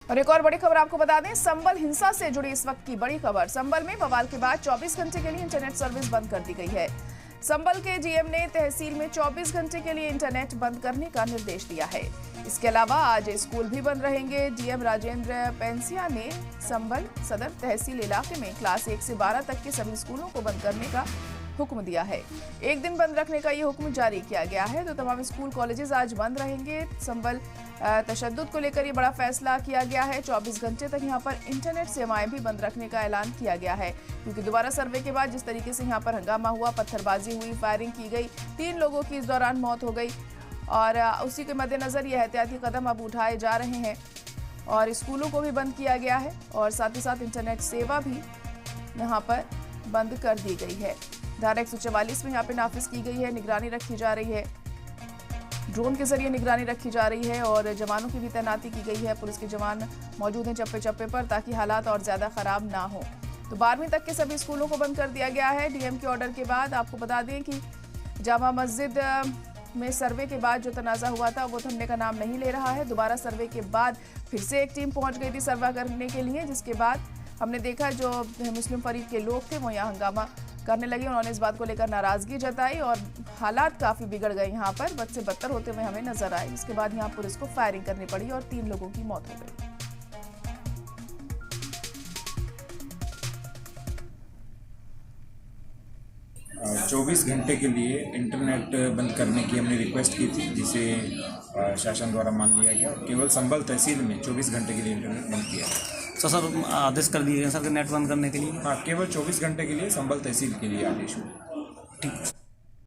और एक और बड़ी खबर आपको बता दें, संबल हिंसा से जुड़ी इस वक्त की बड़ी खबर। संबल में बवाल के बाद 24 घंटे के लिए इंटरनेट सर्विस बंद कर दी गई है। संबल के डीएम ने तहसील में 24 घंटे के लिए इंटरनेट बंद करने का निर्देश दिया है। इसके अलावा आज स्कूल भी बंद रहेंगे। डीएम राजेंद्र पेंसिया ने संबल सदर तहसील इलाके में क्लास 1 से 12 तक के सभी स्कूलों को बंद करने का हुक्म दिया है। एक दिन बंद रखने का ये हुक्म जारी किया गया है, तो तमाम स्कूल कॉलेजेस आज बंद रहेंगे। संबल तशद्दुद को लेकर ये बड़ा फैसला किया गया है। 24 घंटे तक यहाँ पर इंटरनेट सेवाएं भी बंद रखने का ऐलान किया गया है, क्योंकि दोबारा सर्वे के बाद जिस तरीके से यहाँ पर हंगामा हुआ, पत्थरबाजी हुई, फायरिंग की गई, 3 लोगों की इस दौरान मौत हो गई और उसी के मद्देनजर ये एहतियाती कदम अब उठाए जा रहे हैं और स्कूलों को भी बंद किया गया है और साथ ही साथ इंटरनेट सेवा भी यहाँ पर बंद कर दी गई है। धारा 144 में यहाँ पे नाफिज की गई है, निगरानी रखी जा रही है, ड्रोन के जरिए निगरानी रखी जा रही है और जवानों की भी तैनाती की गई है। पुलिस के जवान मौजूद हैं चप्पे चप्पे पर, ताकि हालात और ज्यादा खराब ना हो। तो 12वीं तक के सभी स्कूलों को बंद कर दिया गया है डीएम के ऑर्डर के बाद। आपको बता दें कि जामा मस्जिद में सर्वे के बाद जो तनाज़ा हुआ था वो थमने का नाम नहीं ले रहा है। दोबारा सर्वे के बाद फिर से एक टीम पहुंच गई थी सर्वे करने के लिए, जिसके बाद हमने देखा जो मुस्लिम फरीक के लोग थे वो यहाँ हंगामा करने लगे। उन्होंने इस बात को लेकर नाराजगी जताई और हालात काफी बिगड़ गए, यहाँ पर बद से बदतर होते हुए हमें नजर आए। इसके बाद यहाँ पुलिस को फायरिंग करनी पड़ी और 3 लोगों की मौत हो गई। 24 घंटे के लिए इंटरनेट बंद करने की हमने रिक्वेस्ट की थी, जिसे शासन द्वारा मान लिया गया। केवल संबल तहसील में 24 घंटे के लिए इंटरनेट बंद किया है। तो सर आदेश कर दिए गए सर नेट बंद करने के लिए? हाँ, केवल 24 घंटे के लिए संबल तहसील के लिए आदेश हुआ। ठीक।